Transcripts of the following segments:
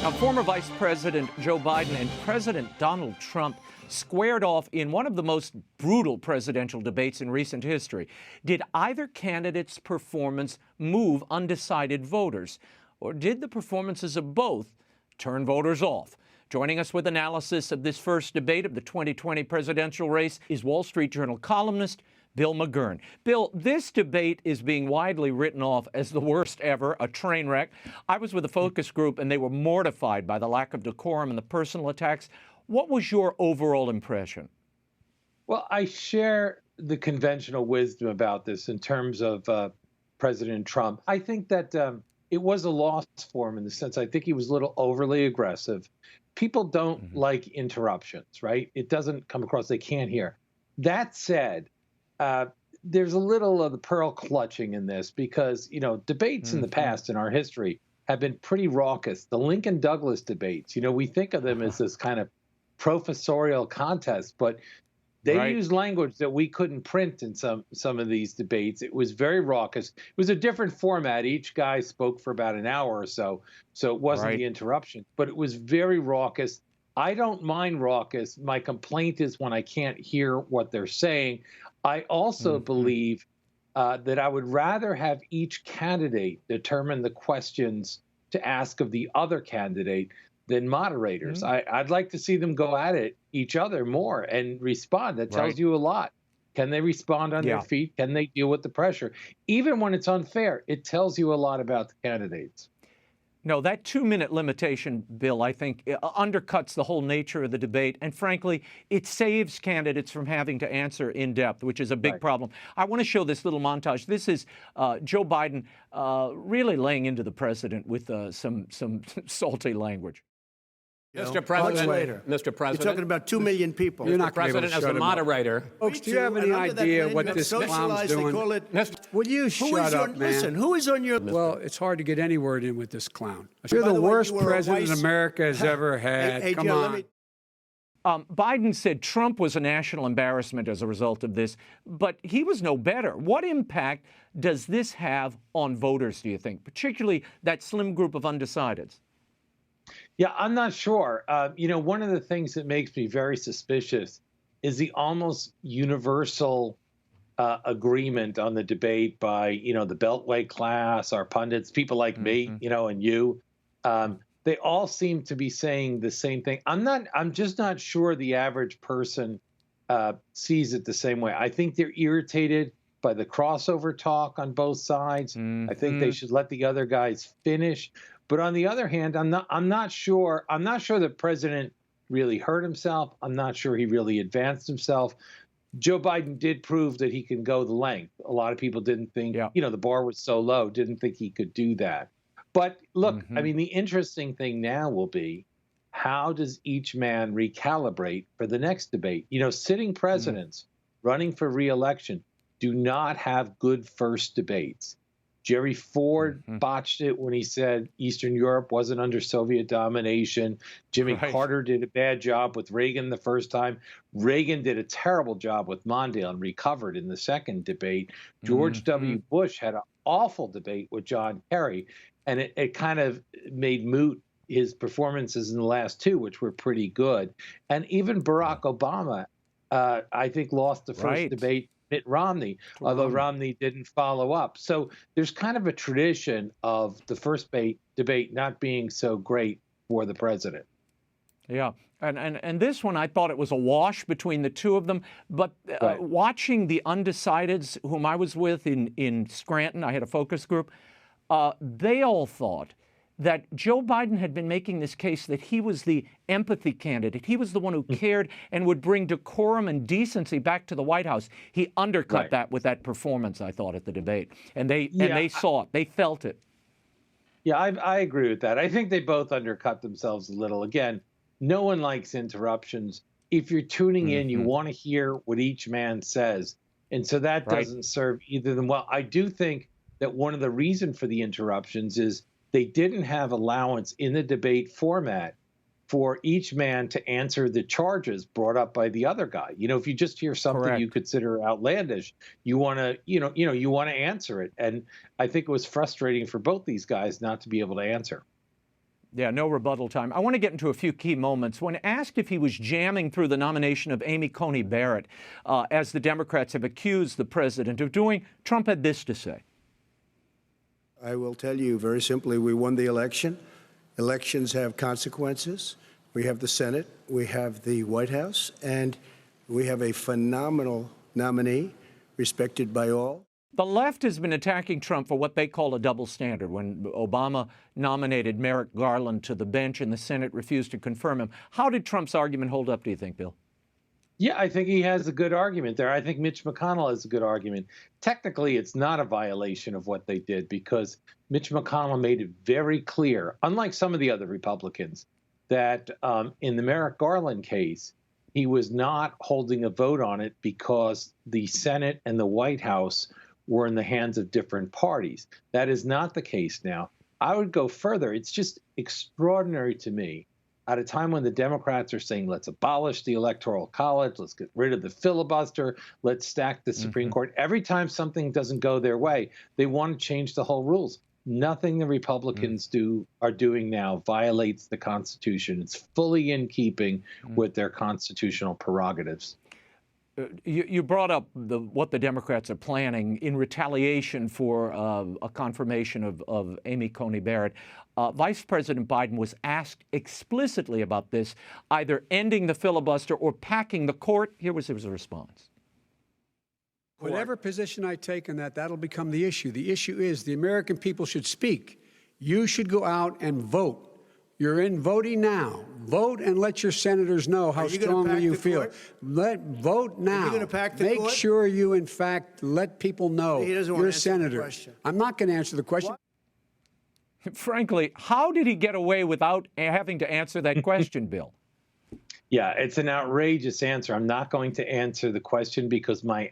Now, former Vice President Joe Biden and President Donald Trump squared off in one of the most brutal presidential debates in recent history. Did either candidate's performance move undecided voters, or did the performances of both turn voters off? Joining us with analysis of this first debate of the 2020 presidential race is Wall Street Journal columnist Bill McGurn. Bill, this debate is being widely written off as the worst ever, a train wreck. I was with a focus group, and they were mortified by the lack of decorum and the personal attacks. What was your overall impression? Well, I share the conventional wisdom about this in terms of President Trump. I think that it was a loss for him in the sense I think he was a little overly aggressive. People don't like interruptions, right? It doesn't come across, they can't hear. That said, there's a little of the pearl clutching in this because, you know, debates in the past in our history have been pretty raucous. The Lincoln-Douglas debates, you know, we think of them as this kind of professorial contest, but they used language that we couldn't print in some of these debates. It was very raucous. It was a different format. Each guy spoke for about an hour or so it wasn't the interruption, but it was very raucous. I don't mind raucous. My complaint is when I can't hear what they're saying. I also believe that I would rather have each candidate determine the questions to ask of the other candidate than moderators. I'd like to see them go at it each other more and respond. That tells you a lot. Can they respond on their feet? Can they deal with the pressure? Even when it's unfair, it tells you a lot about the candidates. No, that 2-minute limitation, Bill, I think undercuts the whole nature of the debate. And frankly, it saves candidates from having to answer in depth, which is a big problem. I want to show this little montage. This is Joe Biden really laying into the president with some salty language. Mr. President, Mr. President, you're talking about 2 million people. You're not President as a moderator. Folks, do you have any idea what this clown's doing? Will you shut up, man? Listen, who is on your... Well, it's hard to get any word in with this clown. You're the worst president America has ever had. Hey, come Joe, on. Biden said Trump was a national embarrassment as a result of this, but he was no better. What impact does this have on voters, do you think, particularly that slim group of undecideds? Yeah, I'm not sure. You know, one of the things that makes me very suspicious is the almost universal agreement on the debate by, you know, the Beltway class, our pundits, people like me, you know, and you. They all seem to be saying the same thing. I'm just not sure the average person sees it the same way. I think they're irritated by the crossover talk on both sides. I think they should let the other guys finish. But on the other hand, I'm not sure the president really hurt himself. I'm not sure he really advanced himself. Joe Biden did prove that he can go the length. A lot of people didn't think, you know, the bar was so low, didn't think he could do that. But look, I mean, the interesting thing now will be, how does each man recalibrate for the next debate? You know, sitting presidents running for re-election do not have good first debates. Jerry Ford botched it when he said Eastern Europe wasn't under Soviet domination. Jimmy Carter did a bad job with Reagan the first time. Reagan did a terrible job with Mondale and recovered in the second debate. George W. Bush had an awful debate with John Kerry, and it kind of made moot his performances in the last two, which were pretty good. And even Barack Obama, I think, lost the first debate. Mitt Romney, although Romney didn't follow up. So there's kind of a tradition of the first debate not being so great for the president. Yeah, and this one, I thought it was a wash between the two of them. But watching the undecideds, whom I was with in Scranton, I had a focus group, they all thought that Joe Biden had been making this case that he was the empathy candidate. He was the one who cared and would bring decorum and decency back to the White House. He undercut that with that performance, I thought, at the debate. And they saw it. They felt it. Yeah, I agree with that. I think they both undercut themselves a little. Again, no one likes interruptions. If you're tuning in, you want to hear what each man says. And so that doesn't serve either of them well. I do think that one of the reasons for the interruptions is they didn't have allowance in the debate format for each man to answer the charges brought up by the other guy. You know, if you just hear something you consider outlandish, you want to, you want to answer it. And I think it was frustrating for both these guys not to be able to answer. Yeah, no rebuttal time. I want to get into a few key moments. When asked if he was jamming through the nomination of Amy Coney Barrett, as the Democrats have accused the president of doing, Trump had this to say. I will tell you very simply, we won the election. Elections have consequences. We have the Senate, we have the White House, and we have a phenomenal nominee, respected by all. The left has been attacking Trump for what they call a double standard. When Obama nominated Merrick Garland to the bench and the Senate refused to confirm him, how did Trump's argument hold up, do you think, Bill? Yeah, I think he has a good argument there. I think Mitch McConnell has a good argument. Technically, it's not a violation of what they did because Mitch McConnell made it very clear, unlike some of the other Republicans, that in the Merrick Garland case, he was not holding a vote on it because the Senate and the White House were in the hands of different parties. That is not the case now. I would go further. It's just extraordinary to me at a time when the Democrats are saying, let's abolish the Electoral College, let's get rid of the filibuster, let's stack the Supreme Court. Every time something doesn't go their way, they want to change the whole rules. Nothing the Republicans are doing now violates the Constitution. It's fully in keeping with their constitutional prerogatives. You brought up what the Democrats are planning in retaliation for a confirmation of Amy Coney Barrett. Vice President Biden was asked explicitly about this, either ending the filibuster or packing the court. Here was his response. Whatever position I take on that, that'll become the issue. The issue is the American people should speak. You should go out and vote. You're in voting now. Vote and let your senators know how strongly you feel. Vote now. Are you going to pack the Make court? sure you, in fact, let people know He doesn't want you're to a answer the senator. question. I'm not going to answer the question. Frankly, how did he get away without having to answer that question, Bill? Yeah, it's an outrageous answer. I'm not going to answer the question because my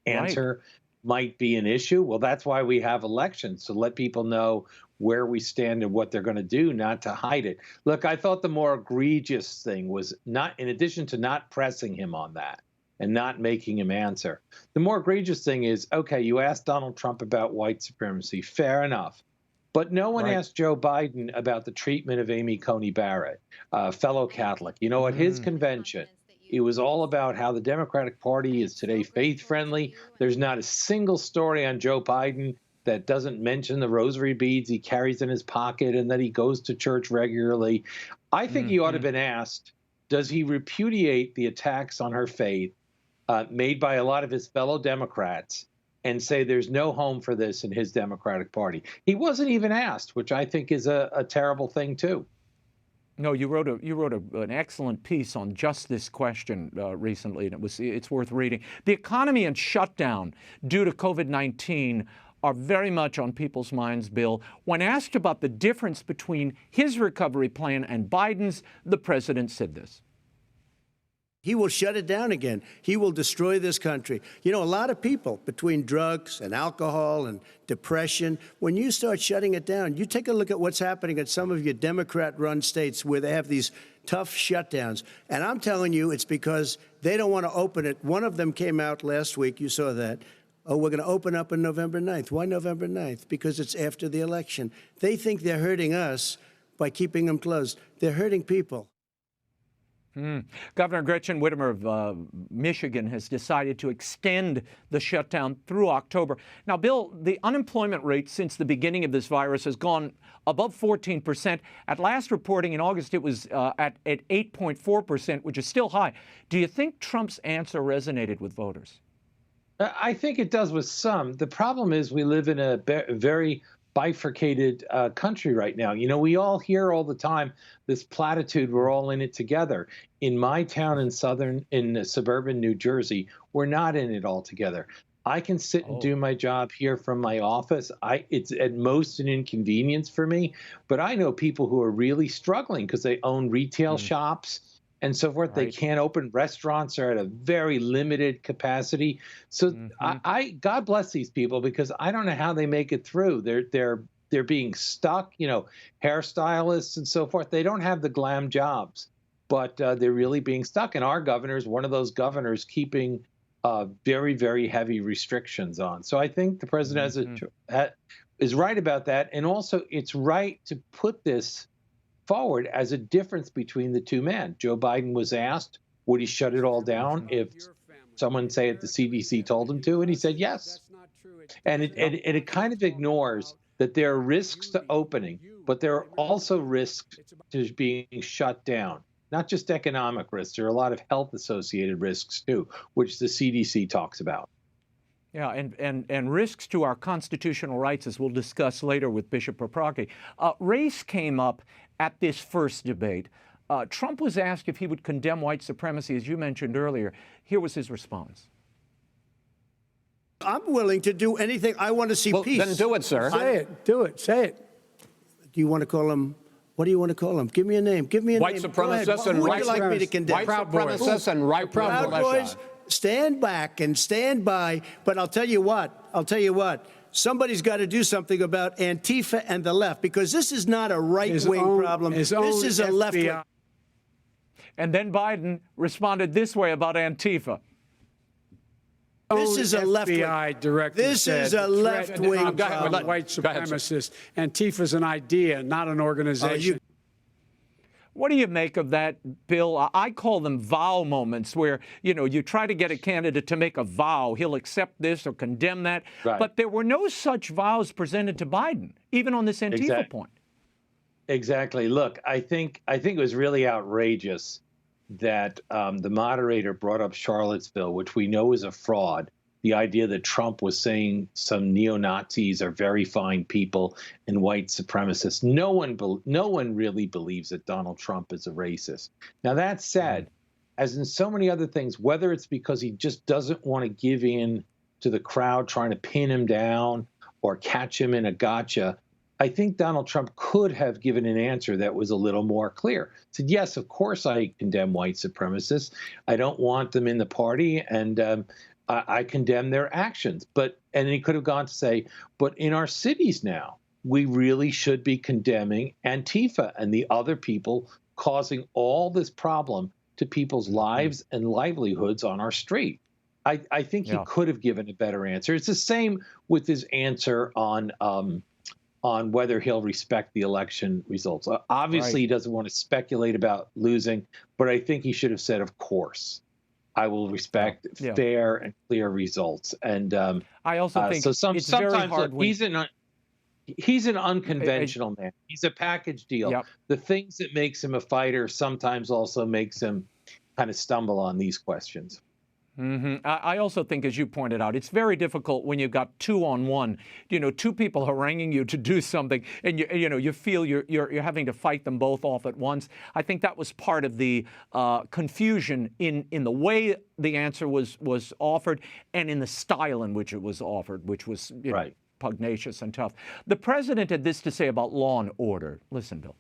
answer might be an issue. Well, that's why we have elections, to let people know where we stand and what they're going to do, not to hide it. Look, I thought the more egregious thing was not, in addition to not pressing him on that and not making him answer, the more egregious thing is, okay, you asked Donald Trump about white supremacy, fair enough. But no one asked Joe Biden about the treatment of Amy Coney Barrett, fellow Catholic. You know, at his convention, it was all about how the Democratic Party is today faith-friendly. There's not a single story on Joe Biden that doesn't mention the rosary beads he carries in his pocket and that he goes to church regularly. I think he ought to have been asked, does he repudiate the attacks on her faith made by a lot of his fellow Democrats and say there's no home for this in his Democratic Party? He wasn't even asked, which I think is a terrible thing, too. No, you wrote an excellent piece on just this question recently, and it's worth reading. The economy and shutdown due to COVID-19 are very much on people's minds, Bill. When asked about the difference between his recovery plan and Biden's, the president said this. He will shut it down again. He will destroy this country. You know, a lot of people, between drugs and alcohol and depression, when you start shutting it down, you take a look at what's happening in some of your Democrat-run states where they have these tough shutdowns. And I'm telling you, it's because they don't want to open it. One of them came out last week. You saw that. Oh, we're going to open up on November 9th. Why November 9th? Because it's after the election. They think they're hurting us by keeping them closed. They're hurting people. Governor Gretchen Whitmer of Michigan has decided to extend the shutdown through October. Now, Bill, the unemployment rate since the beginning of this virus has gone above 14%. At last reporting in August, it was at 8.4%, which is still high. Do you think Trump's answer resonated with voters? I think it does with some. The problem is we live in a very bifurcated country right now. You know, we all hear all the time this platitude, we're all in it together. In my town in suburban New Jersey, we're not in it all together. I can sit and do my job here from my office. It's at most an inconvenience for me, but I know people who are really struggling because they own retail shops and so forth. They can't open restaurants, or at a very limited capacity. So God bless these people, because I don't know how they make it through. They're being stuck, you know, hairstylists and so forth. They don't have the glam jobs, but they're really being stuck. And our governor is one of those governors keeping very, very heavy restrictions on. So I think the president is right about that. And also it's right to put this forward as a difference between the two men. Joe Biden was asked, would he shut it all down if someone, say at the CDC, told him to? And he said yes. And it kind of ignores that there are risks to opening, but there are also risks to being shut down. Not just economic risks. There are a lot of health-associated risks, too, which the CDC talks about. Yeah, and risks to our constitutional rights, as we'll discuss later with Bishop Paprocki. Race came up at this first debate. Trump was asked if he would condemn white supremacy, as you mentioned earlier. Here was his response. I'm willing to do anything. I want to see peace. Then do it, sir. Say it. Do it. Say it. Do you want to call him? What do you want to call him? Give me a name. Give me a White name. supremacists and Who would white you like me to condemn? White supremacists and right Proud Boys, stand back and stand by. But I'll tell you what. Somebody's got to do something about Antifa and the left, because this is not a right-wing problem. This is a left-wing. And then Biden responded this way about Antifa. This is a left-wing. Director. This is a left-wing problem. White supremacist. Antifa's an idea, not an organization. What do you make of that, Bill? I call them vow moments where, you try to get a candidate to make a vow. He'll accept this or condemn that. Right. But there were no such vows presented to Biden, even on this Antifa point. Exactly. Look, I think it was really outrageous that the moderator brought up Charlottesville, which we know is a fraud. The idea that Trump was saying some neo-Nazis are very fine people and white supremacists. No one really believes that Donald Trump is a racist. Now, that said, as in so many other things, whether it's because he just doesn't want to give in to the crowd trying to pin him down or catch him in a gotcha, I think Donald Trump could have given an answer that was a little more clear. Said, yes, of course I condemn white supremacists. I don't want them in the party, and I condemn their actions. And he could have gone to say, but in our cities now, we really should be condemning Antifa and the other people causing all this problem to people's lives and livelihoods on our street. I think he could have given a better answer. It's the same with his answer on whether he'll respect the election results. Obviously, he doesn't want to speculate about losing, but I think he should have said, of course, I will respect fair and clear results. And I also think it's very hard. He's an unconventional man. He's a package deal. Yep. The things that makes him a fighter sometimes also makes him kind of stumble on these questions. Mm-hmm. I also think, as you pointed out, it's very difficult when you've got 2-on-1. Two people haranguing you to do something, and you feel you're having to fight them both off at once. I think that was part of the confusion in the way the answer was offered, and in the style in which it was offered, which was pugnacious and tough. The president had this to say about law and order. Listen, Bill.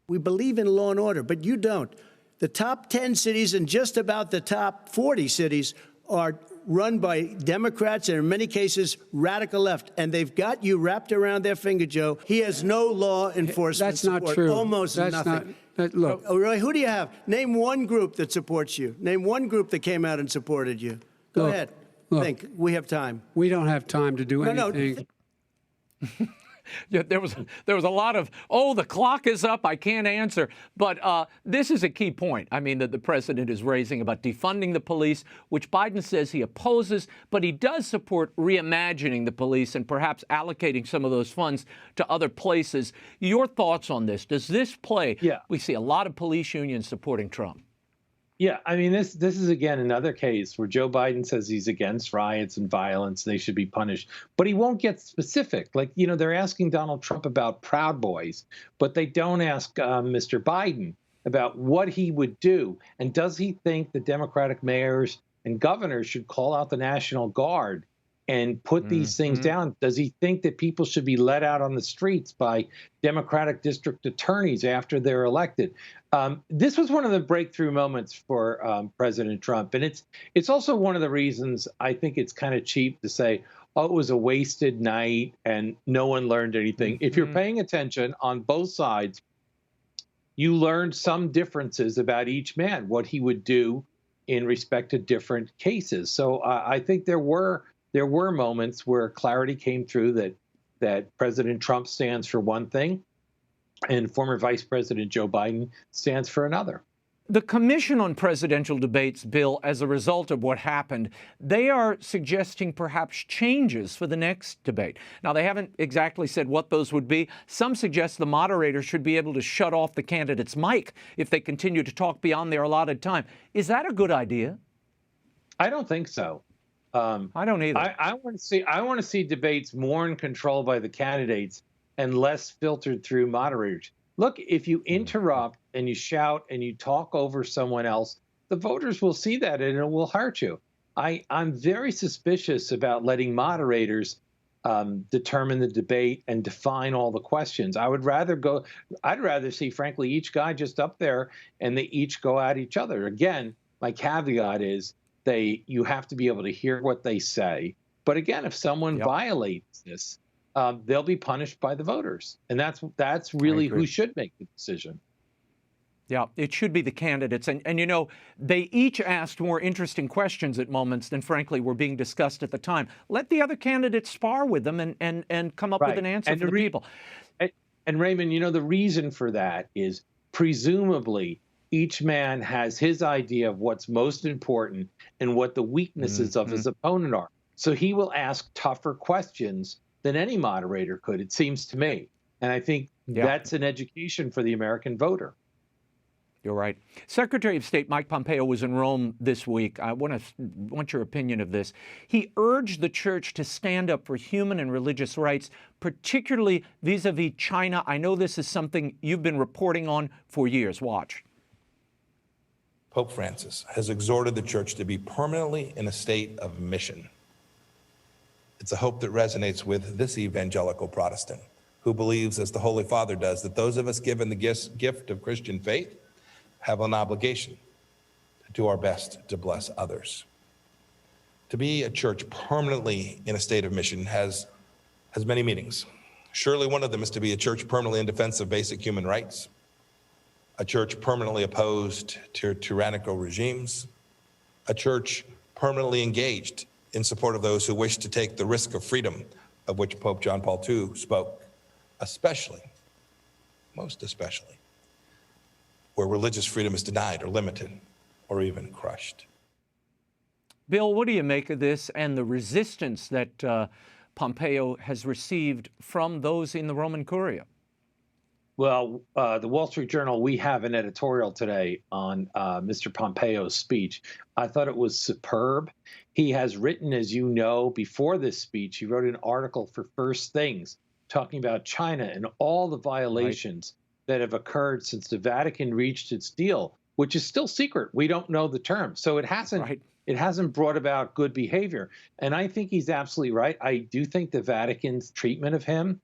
We believe in law and order, but you don't. The top 10 cities and just about the top 40 cities are run by Democrats and in many cases radical left, and they've got you wrapped around their finger, Joe. He has no law enforcement That's support. Not true. Almost nothing. Look. Oh, really? Who do you have? Name one group that supports you. Name one group that came out and supported you. Go ahead. Think. We have time. We don't have time to do anything. Yeah, there was a lot of, the clock is up, I can't answer. But this is a key point, that the president is raising about defunding the police, which Biden says he opposes, but he does support reimagining the police and perhaps allocating some of those funds to other places. Your thoughts on this? Does this play? Yeah. We see a lot of police unions supporting Trump. Yeah, this is, again, another case where Joe Biden says he's against riots and violence. They should be punished. But he won't get specific. They're asking Donald Trump about Proud Boys, but they don't ask Mr. Biden about what he would do. And does he think the Democratic mayors and governors should call out the National Guard and put these things down? Does he think that people should be let out on the streets by Democratic district attorneys after they're elected? This was one of the breakthrough moments for President Trump. And it's also one of the reasons I think it's kind of cheap to say, it was a wasted night and no one learned anything. If you're paying attention on both sides, you learned some differences about each man, what he would do in respect to different cases. So I think there were moments where clarity came through that President Trump stands for one thing and former Vice President Joe Biden stands for another. The Commission on Presidential Debates, Bill, as a result of what happened, they are suggesting perhaps changes for the next debate. Now, they haven't exactly said what those would be. Some suggest the moderator should be able to shut off the candidate's mic if they continue to talk beyond their allotted time. Is that a good idea? I don't think so. I don't either. I want to see debates more in control by the candidates and less filtered through moderators. Look, if you interrupt and you shout and you talk over someone else, the voters will see that and it will hurt you. I'm very suspicious about letting moderators determine the debate and define all the questions. I'd rather see, frankly, each guy just up there and they each go at each other. Again, my caveat is you have to be able to hear what they say. But again, if someone violates this, they'll be punished by the voters. And that's really who should make the decision. Yeah, it should be the candidates. And you know, they each asked more interesting questions at moments than, frankly, were being discussed at the time. Let the other candidates spar with them and come up with an answer for the people. And Raymond, you know, the reason for that is presumably each man has his idea of what's most important and what the weaknesses of his opponent are. So he will ask tougher questions than any moderator could, it seems to me. And I think that's an education for the American voter. You're right. Secretary of State Mike Pompeo was in Rome this week. I want your opinion of this. He urged the church to stand up for human and religious rights, particularly vis-a-vis China. I know this is something you've been reporting on for years. Watch. Pope Francis has exhorted the church to be permanently in a state of mission. It's a hope that resonates with this evangelical Protestant who believes, as the Holy Father does, that those of us given the gift of Christian faith have an obligation to do our best to bless others. To be a church permanently in a state of mission has many meanings. Surely one of them is to be a church permanently in defense of basic human rights, a church permanently opposed to tyrannical regimes, a church permanently engaged in support of those who wish to take the risk of freedom of which Pope John Paul II spoke, especially, most especially, where religious freedom is denied or limited or even crushed. Bill, what do you make of this and the resistance that Pompeo has received from those in the Roman Curia? Well, the Wall Street Journal, we have an editorial today on Mr. Pompeo's speech. I thought it was superb. He has written, as you know, before this speech, he wrote an article for First Things talking about China and all the violations that have occurred since the Vatican reached its deal, which is still secret. We don't know the terms. So it hasn't brought about good behavior. And I think he's absolutely right. I do think the Vatican's treatment of him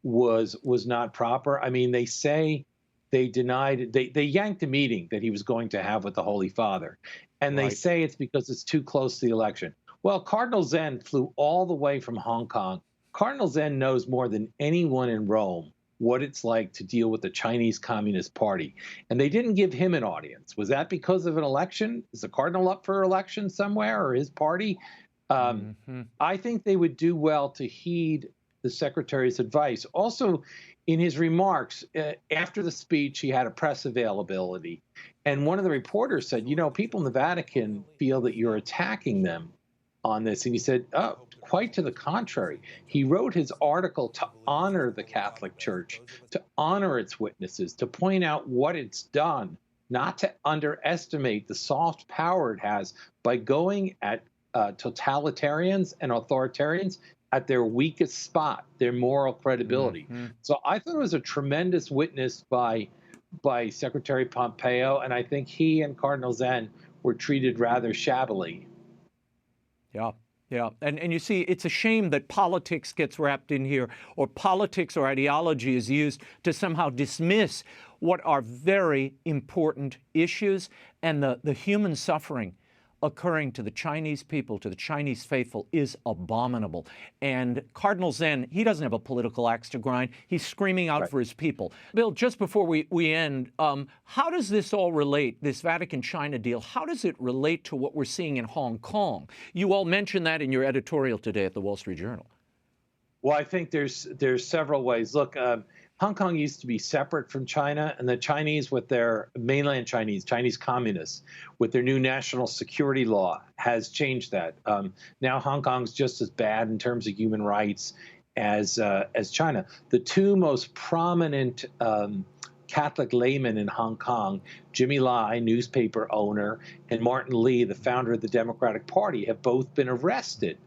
was not proper. I mean, they say they denied, they yanked a meeting that he was going to have with the Holy Father. And they say it's because it's too close to the election. Well, Cardinal Zen flew all the way from Hong Kong. Cardinal Zen knows more than anyone in Rome what it's like to deal with the Chinese Communist Party. And they didn't give him an audience. Was that because of an election? Is the Cardinal up for election somewhere, or his party? I think they would do well to heed the Secretary's advice. Also, in his remarks, after the speech, he had a press availability. And one of the reporters said, you know, people in the Vatican feel that you're attacking them on this. And he said, oh, quite to the contrary. He wrote his article to honor the Catholic Church, to honor its witnesses, to point out what it's done, not to underestimate the soft power it has by going at totalitarians and authoritarians at their weakest spot, their moral credibility. So I thought it was a tremendous witness by Secretary Pompeo, and I think he and Cardinal Zen were treated rather shabbily. Yeah. And you see, it's a shame that politics gets wrapped in here, or politics or ideology is used to somehow dismiss what are very important issues, and the human suffering occurring to the Chinese people, to the Chinese faithful, is abominable. And Cardinal Zen, he doesn't have a political axe to grind. He's screaming out for his people. Bill, just before we end, how does this all relate, this Vatican-China deal, how does it relate to what we're seeing in Hong Kong? You all mentioned that in your editorial today at the Wall Street Journal. Well, I think there's several ways. Look, Hong Kong used to be separate from China, and the Chinese, with their mainland Chinese communists, with their new national security law, has changed that. Now Hong Kong's just as bad in terms of human rights as China. The two most prominent Catholic laymen in Hong Kong, Jimmy Lai, newspaper owner, and Martin Lee, the founder of the Democratic Party, have both been arrested.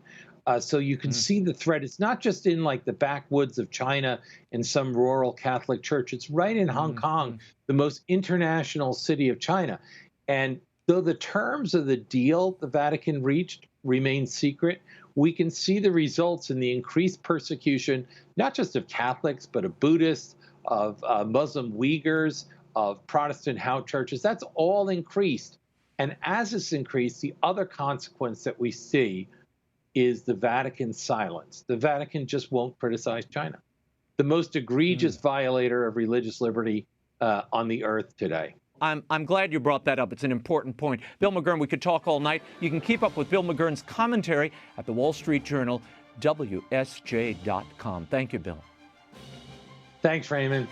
So you can see the threat. It's not just in like the backwoods of China in some rural Catholic church. It's right in Hong Kong, the most international city of China. And though the terms of the deal the Vatican reached remain secret, we can see the results in the increased persecution, not just of Catholics, but of Buddhists, of Muslim Uyghurs, of Protestant house churches. That's all increased. And as it's increased, the other consequence that we see is the Vatican's silence. The Vatican just won't criticize China, the most egregious violator of religious liberty on the earth today. I'm glad you brought that up. It's an important point. Bill McGurn, we could talk all night. You can keep up with Bill McGurn's commentary at the Wall Street Journal, WSJ.com. Thank you, Bill. Thanks, Raymond.